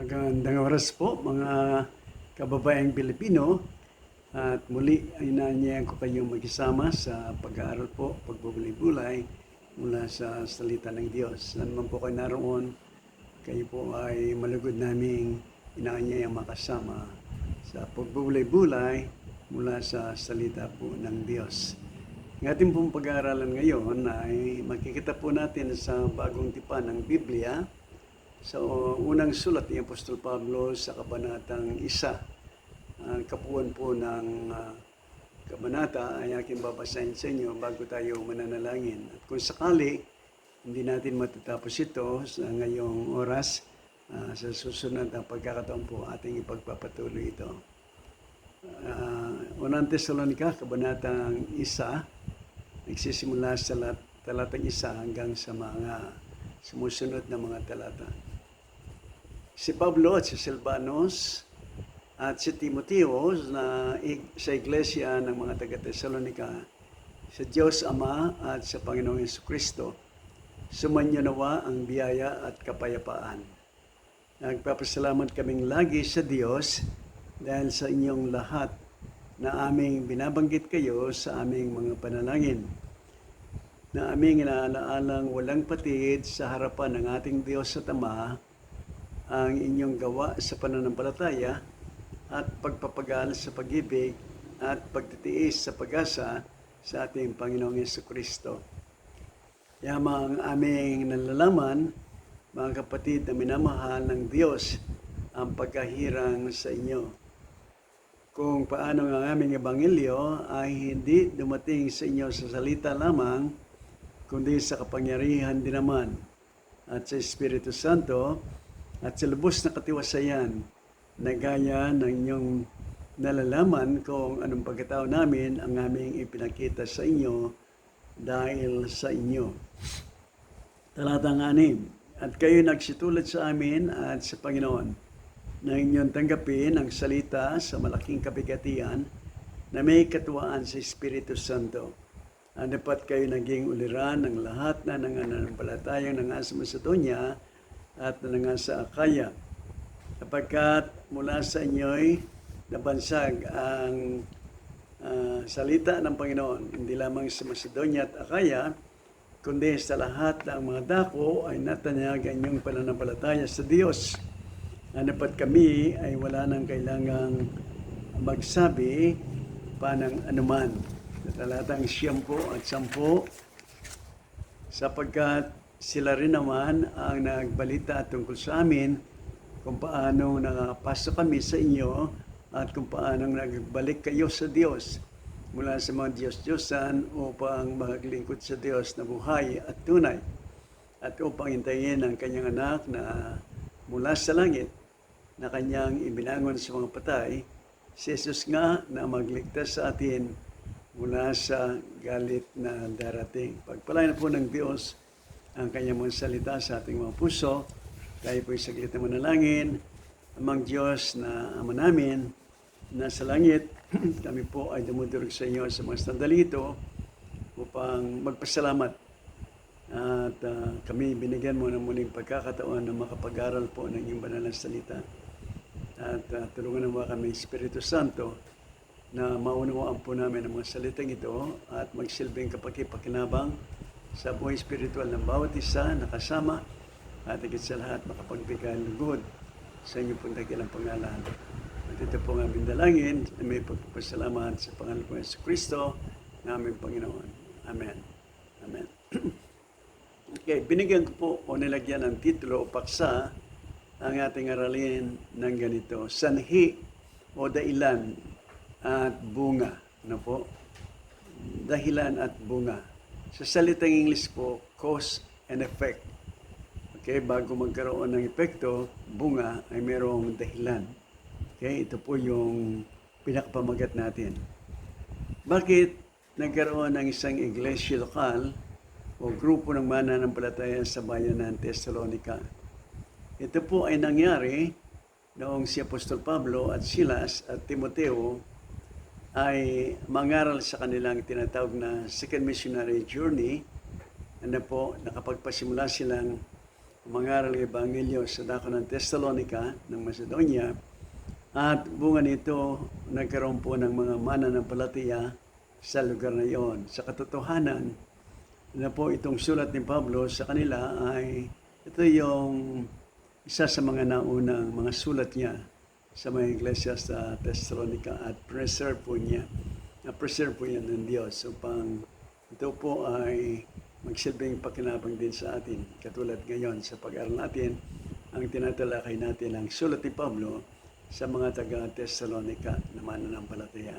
Magandang oras po mga kababayang Pilipino at muli ay nanyayan ko kayong mag-isama sa pag-aaral po, pagbubulay-bulay mula sa salita ng Diyos. Saan man po kayo naroon, kayo po ay malugod naming inaanyayang makasama sa pagbubulay-bulay mula sa salita po ng Diyos. Ang ating pong pag-aaralan ngayon ay makikita po natin sa bagong tipan ng Biblia. So, unang sulat ni Apostol Pablo sa Kabanatang 1. Kapuan po ng kabanata ay aking babasahin sa inyo bago tayo mananalangin. At kung sakali, hindi natin matatapos ito sa ngayong oras, sa susunod na pagkakataon po ating ipagpapatuloy ito. Unang Tesalonica, Kabanatang 1, nagsisimula sa talatang 1 hanggang sa mga sumusunod na mga talata. Si Pablo at si Silvanos at si Timoteo sa iglesia ng mga taga-Tesalonica, sa Diyos Ama at sa Panginoong Jesucristo, sumanyo nawa ang biyaya at kapayapaan. Nagpapasalamat kaming lagi sa Diyos dahil sa inyong lahat na aming binabanggit kayo sa aming mga panalangin, na aming inaalaalang walang patid sa harapan ng ating Diyos at Ama ang inyong gawa sa pananampalataya at pagpapagal sa pag-ibig at pagtitiis sa pag-asa sa ating Panginoong Jesucristo. Yamang aming nalalaman, mga kapatid na minamahal ng Diyos, ang pagkahirang sa inyo. Kung paano ang aming ebanghelyo ay hindi dumating sa inyo sa salita lamang, kundi sa kapangyarihan din naman at sa Espiritu Santo at sa lubos na katiwasayan na gaya ng inyong nalalaman kung anong pagkatao namin ang aming ipinakita sa inyo dahil sa inyo. Talatang 6. At kayo nagsitulad sa amin at sa Panginoon na inyong tanggapin ang salita sa malaking kabigatian na may katuwaan sa Espiritu Santo. Dapat kayo naging uliran ng lahat na nananampalatayang nangasa Macedonia at nangasa Akaya. Kapagkat mula sa inyo'y nabansag ang salita ng Panginoon, hindi lamang sa Macedonia at Akaya, kundi sa lahat ng mga dako ay natanyag ang inyong pananampalataya sa Diyos. Dapat kami ay wala nang kailangang magsabi pa ng anuman. Talatang 9 at 10, sapagkat sila rin naman ang nagbalita tungkol sa amin kung paano nakapasok kami sa inyo at kung paano nagbalik kayo sa Diyos mula sa mga Diyos-Diyosan upang maglingkod sa Diyos na buhay at tunay at upang hintayin ang kanyang anak na mula sa langit na kanyang ibinangon sa mga patay, si Jesus nga na magligtas sa atin mula sa galit na darating. Pagpalain po ng Diyos ang kanyang mga salita sa ating mga puso. Tayo po'y saglit na manalangin. Amang Diyos na Ama namin, nasa langit, kami po ay dumudurog sa inyo sa mga sandali ito upang magpasalamat. At kami binigyan mo ng muling pagkakataon na makapag-aral po ng iyong banal na salita. At tulungan mo kami, Espiritu Santo, na maunawaan po namin ang mga salitang ito at magsilbing kapakipakinabang sa buhay spiritual ng bawat isa nakasama at higit sa lahat makapagbigay lugod sa inyong pong dakilang pangalan. At ito po ang aming dalangin na may pagpapasalamat sa pangalan ko Jesucristo na aming Panginoon. Amen. Amen. Okay, binigyan ko po o nilagyan ng titulo o paksa ang ating aralin ng ganito: sanhi o dailan at bunga. Ano po? Dahilan at bunga. Sa salitang English po, cause and effect. Okay, bago magkaroon ng epekto, bunga ay merong dahilan. Okay, ito po yung pinakapamagat natin. Bakit nagkaroon ng isang iglesia lokal o grupo ng mananampalataya sa bayan ng Thessalonica? Ito po ay nangyari noong si Apostol Pablo at Silas at Timoteo ay mangaral sa kanilang tinatawag na second missionary journey, po nakapagpasimula silang umangaral ng Ebanghelyo sa dako ng Thessalonica ng Macedonia. At bunga nito, nagkaroon po ng mga mananampalataya sa lugar na iyon. Sa katotohanan, na po itong sulat ni Pablo sa kanila ay ito yung isa sa mga naunang mga sulat niya sa mga iglesia sa Thessalonica at preserve po yan ng Diyos upang ito po ay magsilbing pakinabang din sa atin. Katulad ngayon sa pag-aaral natin, ang tinatalakay natin ang sulat ni Pablo sa mga taga-Thessalonica na mananampalataya.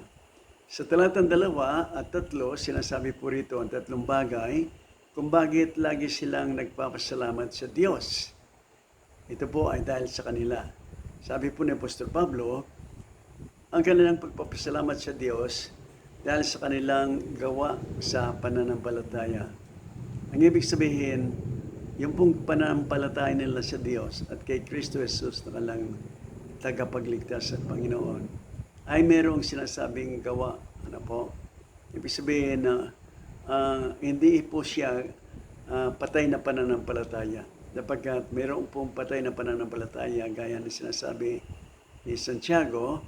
Sa talatang 2 at 3, sinasabi po rito ang tatlong bagay kung bakit lagi silang nagpapasalamat sa Diyos. Ito po ay dahil sa kanila. Sabi po ni Apostol Pablo, ang kanilang pagpapasalamat sa Diyos dahil sa kanilang gawa sa pananampalataya. Ang ibig sabihin, yung pong pananampalataya nila sa Diyos at kay Kristo Jesus na kanilang tagapagligtas at Panginoon, ay merong sinasabing gawa. Ano po? Ibig sabihin na hindi po siya patay na pananampalataya. Sapagkat merong pong patay na pananampalataya, gaya na sinasabi ni Santiago,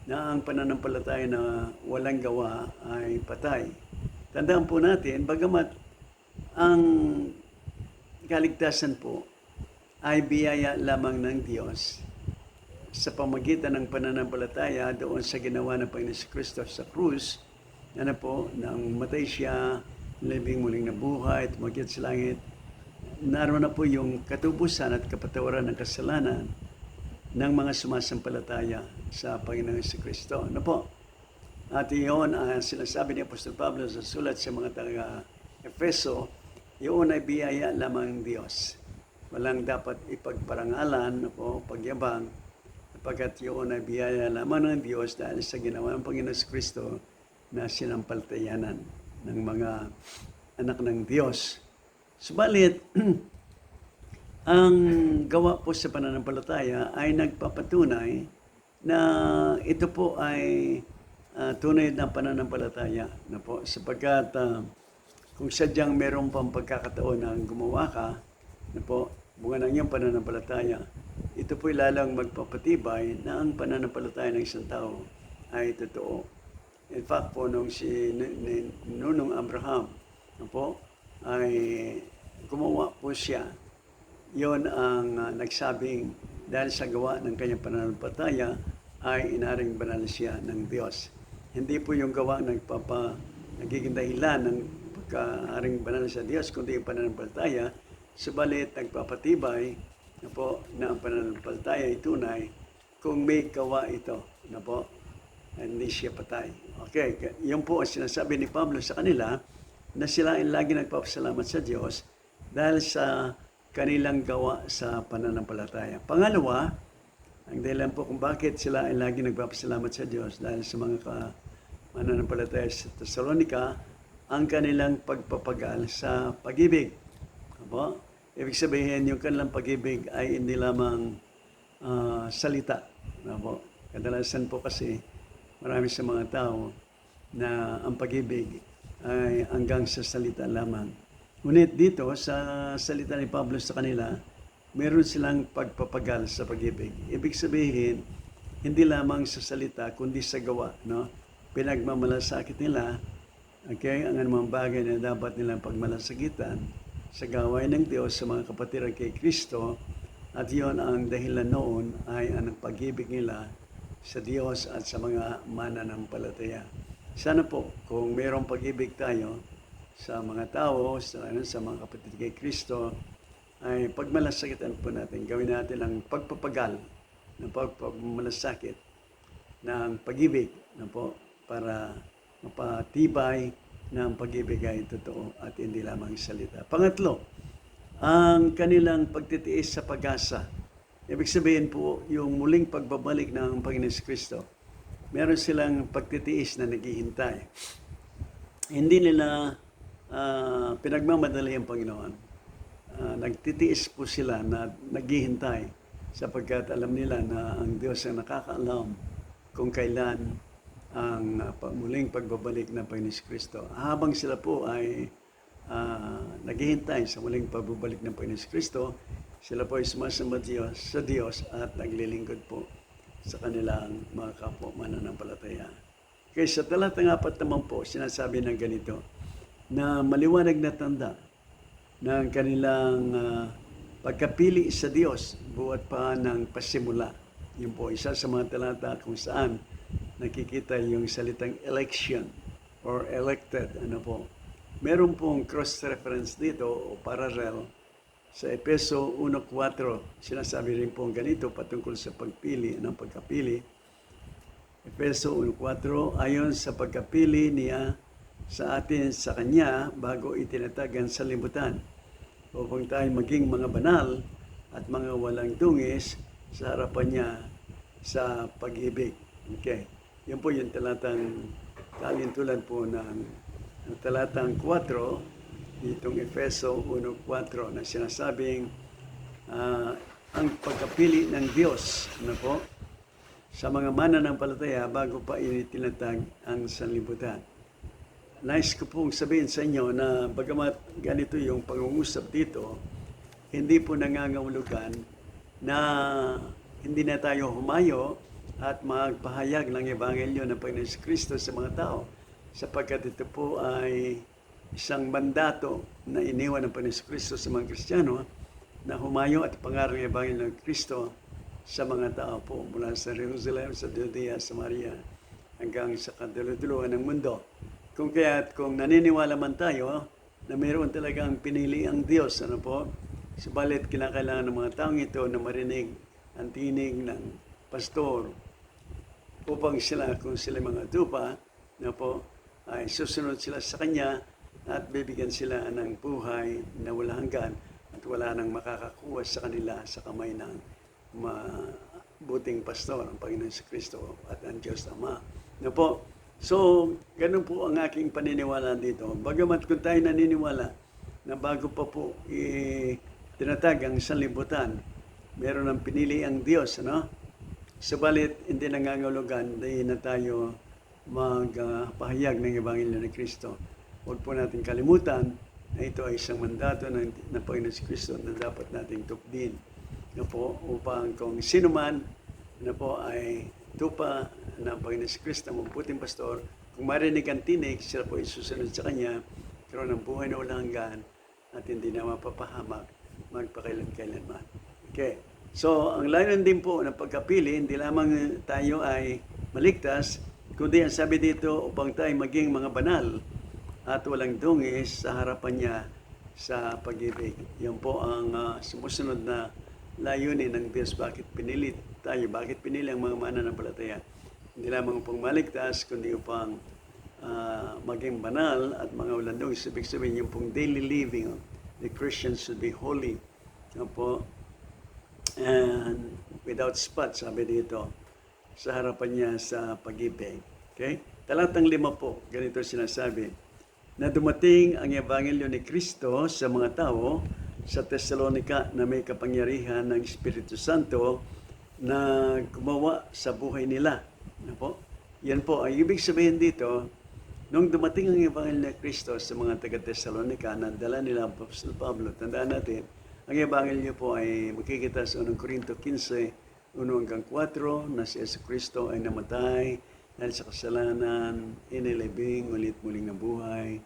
na ang pananampalataya na walang gawa ay patay. Tandaan po natin, bagamat ang kaligtasan po ay biyaya lamang ng Diyos, sa pamagitan ng pananampalataya doon sa ginawa ng Panginoon Kristo sa krus, nang matay siya, labing muling nabuhay, tumakyat sa langit, naroon na po yung katubusan at kapatawaran ng kasalanan ng mga sumasampalataya sa Panginoon Kristo. At iyon ang sinasabi ni Apostol Pablo sa sulat sa mga taga-Efeso, iyon ay biyaya lamang ng Diyos. Walang dapat ipagparangalan o pagyabang, sapagkat yun ay biyaya lamang ng Diyos dahil sa ginawa ng Panginoon Kristo na sinampalatayanan ng mga anak ng Diyos. Subalit, ang gawa po sa pananampalataya ay nagpapatunay na ito po ay tunay na pananampalataya. Sapagkat kung sadyang meron pang pagkakataon na gumawa ka, bunga ng iyong pananampalataya, ito po'y lalang magpapatibay na ang pananampalataya ng isang tao ay totoo. In fact po, nung Nunong Abraham ay gumawa po siya, yon ang nagsabing dahil sa gawa ng kanyang pananampalataya ay inaring banal siya ng Diyos. Hindi po yung gawa nagiging dahilan ng pagkaaring banal sa Diyos, kundi yung pananampalataya, subalit nagpapatibay na ang pananampalataya ay tunay kung may gawa ito. Hindi siya patay. Okay, yun po ang sinasabi ni Pablo sa kanila na sila ay lagi nagpapasalamat sa Diyos dahil sa kanilang gawa sa pananampalataya. Pangalawa, ang dahilan po kung bakit sila ay lagi nagpapasalamat sa Diyos dahil sa mga mananampalataya sa Thessalonica, ang kanilang pagpapagal sa pag-ibig. Ibig sabihin, yung kanilang pag-ibig ay hindi lamang salita. Kadalasan po kasi marami sa mga tao na ang pag-ibig ay hanggang sa salita lamang. Ngunit dito, sa salita ni Pablo sa kanila, meron silang pagpapagal sa pag-ibig. Ibig sabihin, hindi lamang sa salita, kundi sa gawa. Pinagmamalasakit nila, ang anumang bagay na dapat nilang pagmalasakitan sa gawain ng Diyos sa mga kapatiran kay Kristo, at yon ang dahilan noon ay ang pag-ibig nila sa Diyos at sa mga mananampalataya. Sana po, kung mayroong pag-ibig tayo sa mga tao, sa mga kapatid kay Kristo, ay pagmalasakitan po natin, gawin natin ang pagpapagal ng pagmamalasakit ng pag-ibig para mapatibay na ang pag-ibig ay totoo at hindi lamang salita. Pangatlo, ang kanilang pagtitiis sa pag-asa. Ibig sabihin po, yung muling pagbabalik ng Panginoon Kristo, meron silang pagtitiis na naghihintay. Hindi nila pinagmamadali ang Panginoon. Nagtitiis po sila na naghihintay sapagkat alam nila na ang Diyos ang nakakaalam kung kailan ang muling pagbabalik ng Panginoon Kristo. Habang sila po ay naghihintay sa muling pagbabalik ng Panginoon Kristo, Sila po ay sumasamba sa Diyos at naglilingkod po sa kanilang mga kapwa mananampalataya. Kaya sa talatang 4 naman po, sinasabi ng ganito, na maliwanag na tanda ng kanilang pagkapili sa Diyos buhat pa ng pasimula. Yun po, isa sa mga talata kung saan nakikita yung salitang election or elected. Ano po? Meron pong cross-reference dito o parallel sa Efeso 1:4. Sinasabi rin po ganito patungkol sa pagpili ng pagkapili. Efeso 1:4, ayon sa pagkapili niya sa atin sa Kanya bago itinatag ang sanlibutan upang tayo maging mga banal at mga walang dungis sa harapan niya sa pag-ibig. Okay. Yan po yung talatang talintulad po ng talatang 4 ditong Efeso 1:4 na sinasabing ang pagkapili ng Diyos po, sa mga mananampalataya bago pa itinatag ang sanlibutan. Nais ko pong sabihin sa inyo na bagamat ganito yung pangungusap dito, hindi po nangangahulugan na hindi na tayo humayo at magpahayag ng Ebanghelyo ng Panginoon Kristo sa mga tao, sapagkat ito po ay isang mandato na iniwan ng Panginoon Kristo sa mga Kristiyano na humayo at pangaral ng Ebanghelyo ng Kristo sa mga tao po mula sa Jerusalem, sa Judea, Samaria, hanggang sa kaduluduluhan ng mundo. Kung kaya't kung naniniwala man tayo na mayroon talagang pinili ang Diyos, ano po, subalit kinakailangan ng mga taong ito na marinig ang tinig ng pastor upang sila, kung sila mga tupa, na po, ay susunod sila sa Kanya at bibigyan sila ng buhay na wala hanggan at wala nang makakakuha sa kanila sa kamay ng mabuting pastor, ang Panginoon si Kristo at ang Diyos Ama. Na po, so, ganun po ang aking paniniwala dito. Bagamat kung tayo naniniwala na bago pa po tinatag ang sanlibutan, meron ng pinili ang Diyos, ano? Subalit, hindi nangangahulugan dahil na tayo magpahayag ng Ebanghelyo ni Kristo. Huwag po natin kalimutan na ito ay isang mandato ng Panginoon si Kristo na dapat nating tupdin. Na po, upang kung sino man na po ay tupa ng Panginoon si Kristo, mabuting pastor, kung marinig ang tinig, sila po isusunod sa Kanya, karoon ng buhay na walang hanggan at hindi na mapapahamak magpakailan-kailanman. Okay. So, ang layunin din po ng pagkapili, hindi lamang tayo ay maligtas, kundi ang sabi dito, upang tayo maging mga banal at walang dungis sa harapan niya sa pag-ibig. Yan po ang sumusunod na layunin ng Diyos. Bakit pinili tayo? Bakit pinili ang mga mananampalataya? Hindi lamang pong maligtas, kundi upang maging banal at mga walang dungis. Ibig sabihin yung pong daily living. The Christians should be holy. Yan po. And without spot, sabi dito, sa harapan niya sa pag-ibig. Okay? Talatang 5 po, ganito sinasabi, na dumating ang Ebanghelyo ni Kristo sa mga tao sa Thessalonica na may kapangyarihan ng Espiritu Santo na gumawa sa buhay nila. Ano po? Yan po, ang ibig sabihin dito, nung dumating ang Ebanghelyo ni Kristo sa mga taga-Thessalonica, nandala nila ang Apostol Pablo, tandaan natin, ang Ebanghelyo po ay makikita sa 1 Corinto 15, 1-4, na si Yesu Kristo ay namatay dahil sa kasalanan, inilibing, ulit muling nabuhay,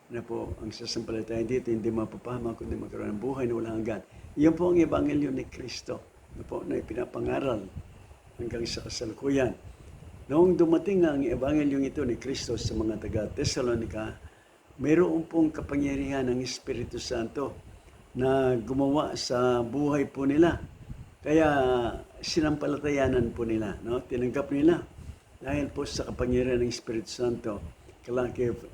na po ang sasampalataya dito hindi mapapahamak kundi magkaroon ng buhay na walang hanggan. Iyan po ang Ebanghelyo ni Kristo na po na ipinapangaral hanggang sa kasalukuyan. Noong dumating ang Ebanghelyo ito ni Kristo sa mga taga-Thessalonica, mayroon pong kapangyarihan ng Espiritu Santo na gumawa sa buhay po nila. Kaya sinampalatayanan po nila, no? Tinanggap nila dahil po sa kapangyarihan ng Espiritu Santo, kalakip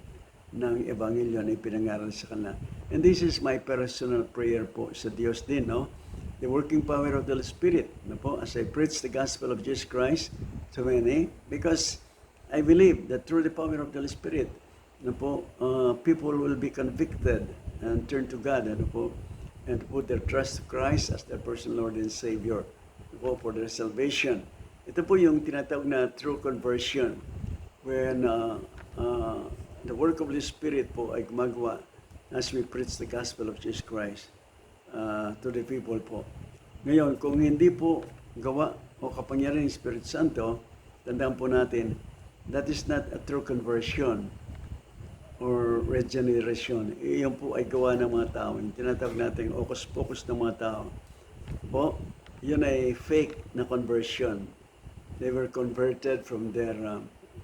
ng Ebanghelyo na ipinangaral sa kanila. And this is my personal prayer po sa Diyos din, no? The working power of the Holy Spirit, no po, as I preach the gospel of Jesus Christ to many, because I believe that through the power of the Holy Spirit, no po, people will be convicted and turn to God, no po, and put their trust to Christ as their personal Lord and Savior, no po, for their salvation. Ito po yung tinatawag na true conversion, when the work of the Spirit po ay gumagawa as we preach the gospel of Jesus Christ to the people po. Ngayon, kung hindi po gawa o kapangyarihan ng Espiritu Santo, tandaan po natin, that is not a true conversion or regeneration. Iyon po ay gawa ng mga tao. Yung tinatawag natin ocus-pocus ng mga tao. Po, yun ay fake na conversion. They were converted from their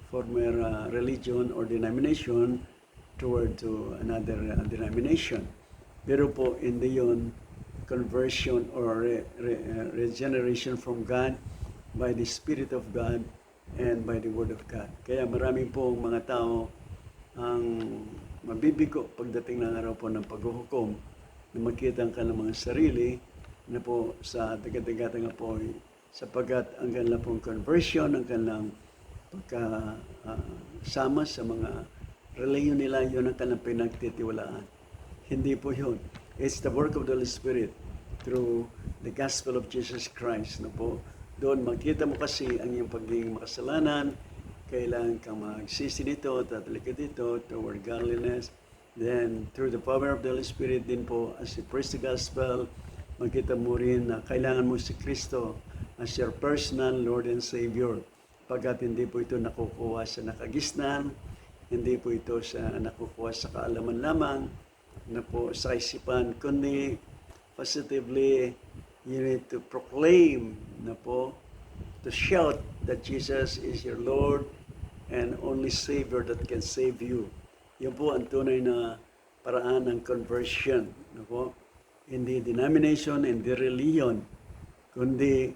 former religion or denomination toward to another denomination. Pero po, hindi yun conversion or regeneration from God by the Spirit of God and by the Word of God. Kaya marami po mga tao ang mabibigo pagdating ng araw po ng paghuhukom na makita ang kanilang mga sarili na po sa dagat-dagatan nga po sapagkat ang kanilang pong conversion, ang kanilang pagkasama sa mga reliyon nila, yun ang kanilang pinagtitiwalaan. Hindi po yun. It's the work of the Holy Spirit through the gospel of Jesus Christ. No po? Doon makita mo kasi ang iyong pagiging makasalanan, kailangan kang magsisi dito, tatalik ka dito, toward godliness. Then, through the power of the Holy Spirit din po, as you preach the gospel, makita mo rin na kailangan mo si Kristo as your personal Lord and Savior. Pagkat hindi po ito nakukuha sa nakagisnan, hindi po ito nakukuha sa kaalaman lamang, na po sa isipan, kundi positively, you need to proclaim na po, to shout that Jesus is your Lord and only Savior that can save you. Yan po ang tunay na paraan ng conversion. Na po, hindi denomination, hindi religion, kundi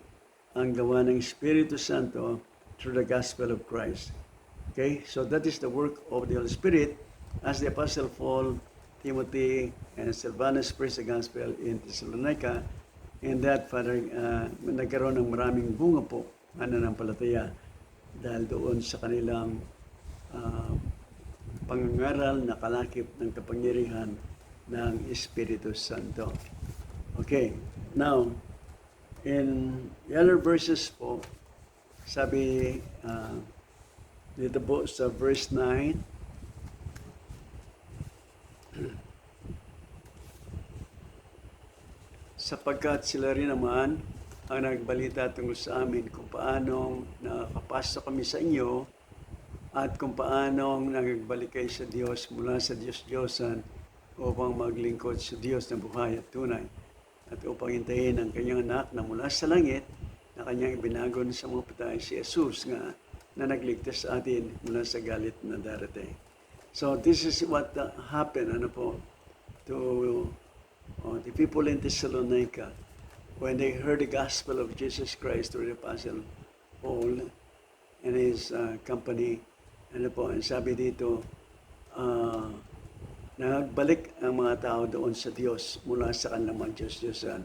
ang gawa ng Espiritu Santo through the gospel of Christ. Okay? So that is the work of the Holy Spirit as the Apostle Paul, Timothy, and Silvanus preached the gospel in Thessalonica. And that, Father, nagkaroon ng maraming bunga po, pananampalataya, dahil doon sa kanilang pangangaral na kalakip ng kapangyarihan ng Espiritu Santo. Okay, now, in the other verses po, sabi dito po sa verse 9, sapagkat sila rin naman ang nagbalita tungkol sa amin kung paanong nakapasok kami sa inyo at kung paanong nagbalik kayo sa Diyos mula sa Diyos-Diyosan upang maglingkod sa Diyos na buhay at tunay at upang hintayin ang kanyang anak na mula sa langit na kanyang ibinago sa mga patay, si Jesus nga na nagligtas sa atin mula sa galit na darating. So this is what happened to the people in Thessalonica when they heard the gospel of Jesus Christ through the Apostle Paul and his company. And sabi dito, nagbalik ang mga tao doon sa Diyos mula sa kanilang mga Diyos-Diyosan.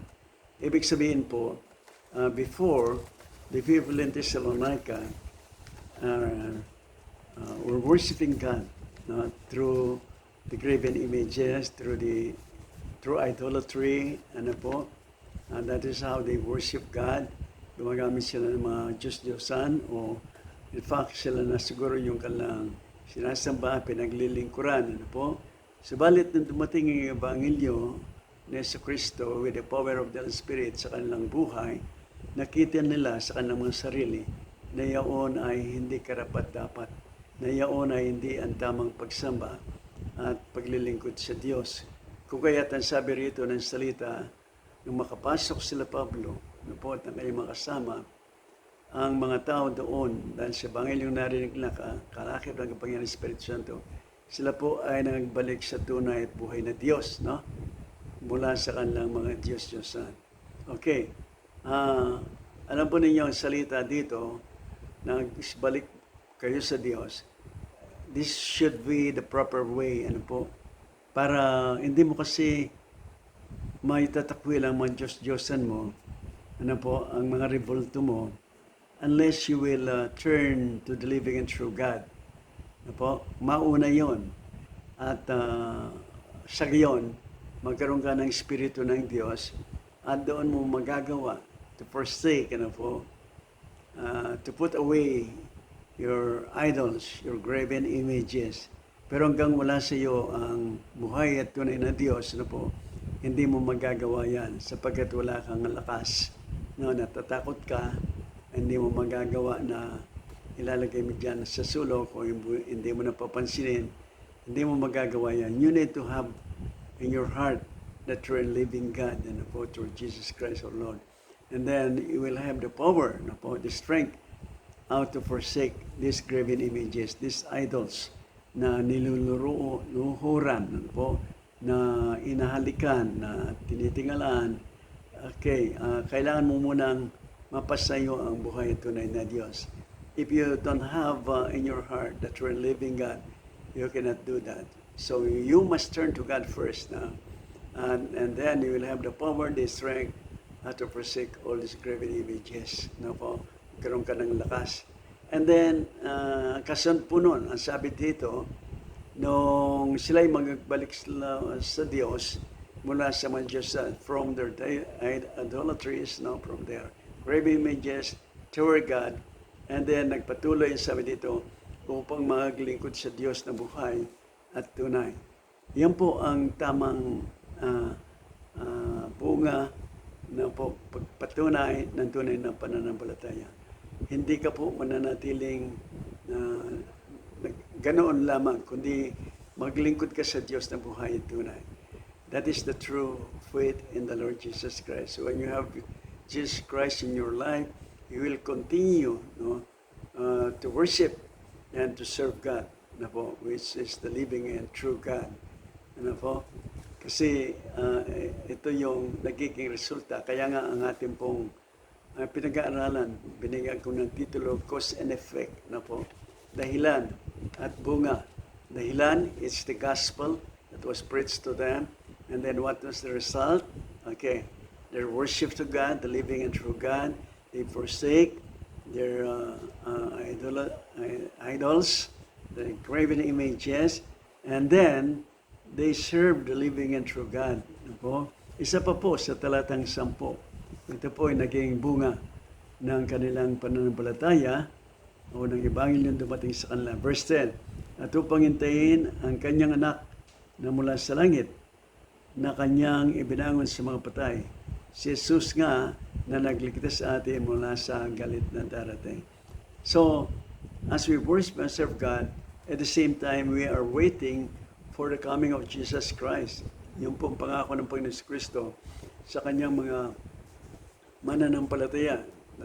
Ibig sabihin po, before, the people in Thessalonica were worshiping God through the graven images, through idolatry, that is how they worship God. Gumagamit sila ng mga Diyos-Diyosan o in fact sila na siguro yung kanilang sinasamba, pinaglilingkuran. Subalit nung dumating ang Ebanghelyo ni Yesu Cristo with the power of the Holy Spirit sa kanilang buhay, nakita nila sa kanilang mga sarili na yaon ay hindi karapat-dapat, na yaon ay hindi ang tamang pagsamba at paglilingkod sa Diyos. Kung kaya't ang sabi rito ng salita, nung makapasok sila Pablo, at ang kanyang mga kasama, ang mga tao doon, dahil sa Ebanghelyo narinig nila kalakip ng kapangyarihan ng Espiritu Santo, sila po ay nagbalik sa tunay at buhay na Diyos, mula sa kanilang mga Diyos-Diyosan. Okay. Alam po ninyo ang salita dito, nagbalik kayo sa Diyos. This should be the proper way, para hindi mo kasi maitatakwil ang mga Diyos-Diyosan mo, ang mga revolto mo, unless you will turn to the living and true God. Mauna yon. At sa gayon, magkaroon ka ng Espiritu ng Diyos at doon mo magagawa to forsake, to put away your idols, your graven images. Pero hanggang wala sa iyo ang buhay at tunay na Diyos, hindi mo magagawa yan sapagkat wala kang lakas. No, natatakot ka, hindi mo magagawa na ilalagay mo dyan sa sulok o hindi mo napapansinin, hindi mo magagawa yan. You need to have in your heart that you're a living God and through Jesus Christ our Lord. And then you will have the power, the strength, how to forsake these graven images, these idols na niluluhuran, na inahalikan, na tinitingalaan. Okay, kailangan mo munang mapasayo ang buhay at tunay na Diyos. If you don't have in your heart that you're a living God, you cannot do that. So you must turn to God first now. And then you will have the power, the strength, to forsake all these graven images. Karoon ka ng lakas. And then, kasunod po nun, ang sabi dito, nung sila'y magbalik sa Diyos, mula sa mga Diyos, from their idolatries, from their graven images, toward God, and then nagpatuloy, sabi dito, upang maglingkod sa Diyos na buhay at tunay. Yan po ang tamang bunga na pagpatunay ng tunay na pananampalataya. Hindi ka po mananatiling ganoon lamang, kundi maglingkod ka sa Diyos na buhay at tunay. That is the true faith in the Lord Jesus Christ. So when you have Jesus Christ in your life, you will continue to worship and to serve God, which is the living and true God. Kasi ito yung nagiging resulta. Kaya nga ang ating pong pinag-aaralan, binigyan ko ng titulo, Cause and Effect. Dahilan at bunga. Dahilan is the gospel that was preached to them. And then what was the result? Okay, their worship to God, the living and true God. They forsake their idols, the graven images, and then they serve the living and true God. Isa pa po sa talatang 10. Ito po ay naging bunga ng kanilang pananampalataya o ng ebanghelyo dumating sa kanila. Verse 10, at upang hintayin ang kanyang anak na mula sa langit na kanyang ibinangon sa mga patay. Si Jesus nga na nagligtas sa atin mula sa galit na darating. So, as we worship and serve God, at the same time, we are waiting for the coming of Jesus Christ. Yung pong pangako ng Panginoon Kristo sa kanyang mga mananampalataya.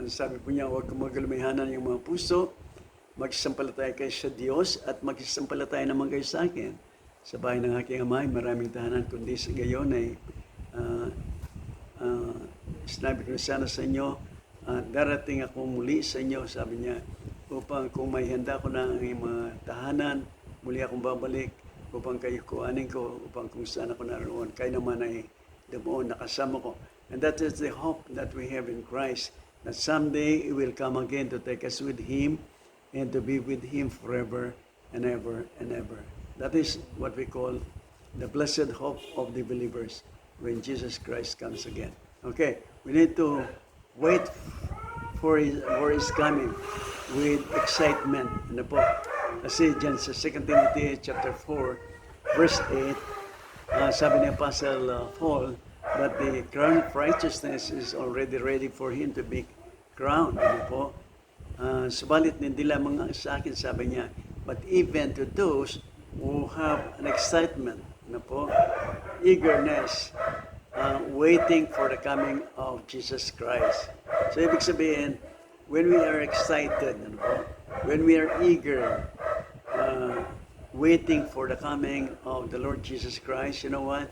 Sabi po niya, huwag magalumihanan yung mga puso, magsasampalataya kayo sa Diyos at magsasampalataya naman kayo sa akin. Sa bahay ng aking Ama, maraming tahanan, kundi sa gayon ay sinabi ko sana sa inyo, darating ako muli sa inyo, sabi niya, upang kung may handa ko na ang mga tahanan, muli akong babalik, upang kayo kuhanin ko, upang kung saan ako naroon, kayo naman ay doon nakasama ko. And that is the hope that we have in Christ, that someday He will come again to take us with Him and to be with Him forever and ever and ever. That is what we call the blessed hope of the believers when Jesus Christ comes again. Okay, we need to wait for His coming with excitement. Ano po? Kasi dyan sa 2 Timothy chapter 4, verse 8, sabi ni Apostle Paul, that the crown of righteousness is already ready for him to be crowned. Ano po? Subalit hindi lamang sa akin, sabi niya, but even to those who have an excitement, ano po? Eagerness, waiting for the coming of Jesus Christ. So ibig sabihin, when we are excited, ano po? When we are eager, waiting for the coming of the Lord Jesus Christ, you know what?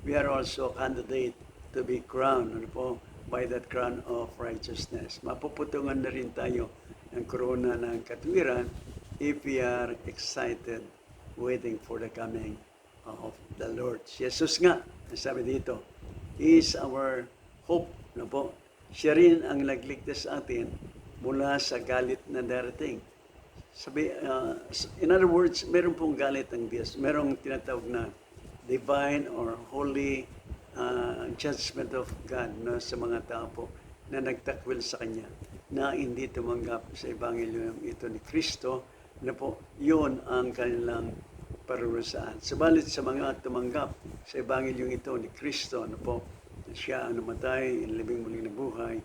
We are also a candidate to be crowned, ano po, by that crown of righteousness. Mapuputungan na rin tayo ng korona ng katwiran if we are excited, waiting for the coming of the Lord. Si Jesus nga, sabi dito, He is our hope, ano po. Siya rin ang nagligtas sa atin mula sa galit na darating. Sabi, in other words, meron pong galit ang Diyos. Merong tinatawag na divine or holy judgment of God sa mga tao po na nagtakwil sa Kanya, na hindi tumanggap sa Ebanghelyo ito ni Kristo, na po, yun ang kanilang parusaan. Subalit sa mga tumanggap sa Ebanghelyong ito ni Kristo, ano po, na siya ang namatay, inilibing muling nabuhay,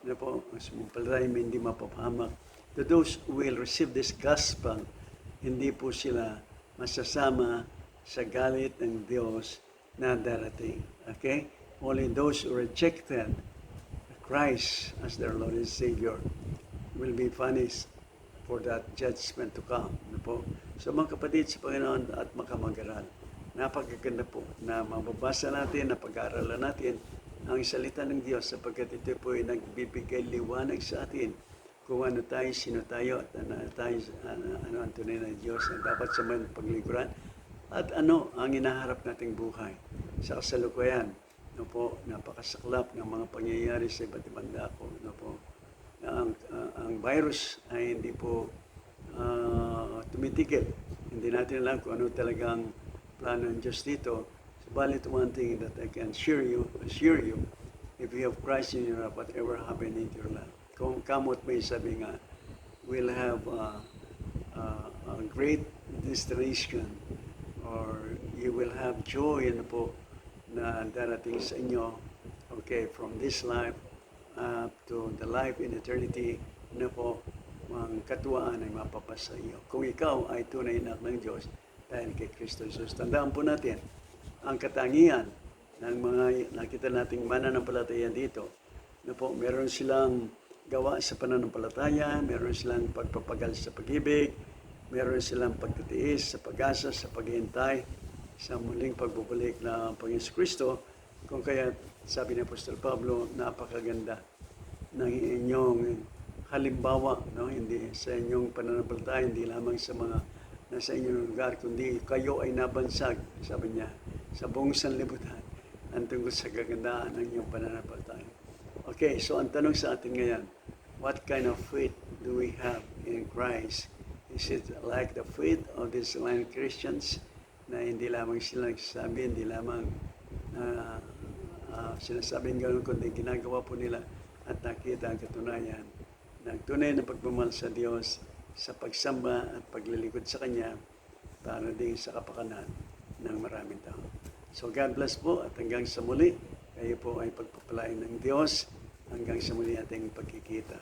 ano po, ang sumumpalataya hindi mapapahamak. To those who will receive this gospel, hindi po sila masasama sa galit ng Diyos na darating. Okay? Only those who rejected Christ as their Lord and Savior will be punished for that judgment to come. Ano po? So mga kapatid sa Panginoon at makamag-aral, napakaganda po na mababasa natin, na pag-aaralan natin ang salita ng Diyos sapagkat ito po ay nagbibigay liwanag sa atin kung ano tayo, sino tayo, at ano ang tunay na Diyos na dapat sa mga pagliguran at ano ang inaharap nating buhay sa kasalukuyan. No po, napakasaklap ng mga pangyayari sa iba't ibang dako. No po, na ang virus ay hindi po tumitigil. Hindi natin alam kung ano talagang plano ng Diyos dito. Subalit one thing that I can assure you, if you have Christ in your life, whatever happened in your life, kung kamot may sabi nga, we'll have a great destination or you will have joy na po na darating sa inyo, okay, from this life to the life in eternity na po, ang katuwaan ay mapapasa iyo. Kung ikaw ay tunay na anak ng Diyos dahil kay Kristo Jesus. Tandaan po natin, ang katangian ng mga nakita nating mananampalataya dito, na po, meron silang gawa sa pananampalataya, meron silang pagpapagal sa pag-ibig, meron silang pagtitiis sa pag-asa, sa paghihintay, sa muling pagbubalik ng Panginoon Kristo. Kung kaya, sabi ni Apostol Pablo, napakaganda ng inyong halimbawa, no? Hindi sa inyong pananampalataya, hindi lamang sa mga nasa inyong lugar, kundi kayo ay nabansag, sabi niya, sa buong sanlibutan, ang tungkol sa kagandaan ng inyong pananampalataya. Okay, so ang tanong sa atin ngayon, what kind of faith do we have in Christ? Is it like the faith of these line Christians na hindi lamang sila nagsasabi, hindi lamang sinasabing gano'n, kundi ginagawa po nila at nakita ang katunayan ng tunay na pagmamahal sa Diyos sa pagsamba at paglilingkod sa Kanya para din sa kapakanan ng maraming tao. So God bless po at hanggang sa muli, kayo po ay pagpapalain ng Diyos hanggang sa muli ating pagkikita.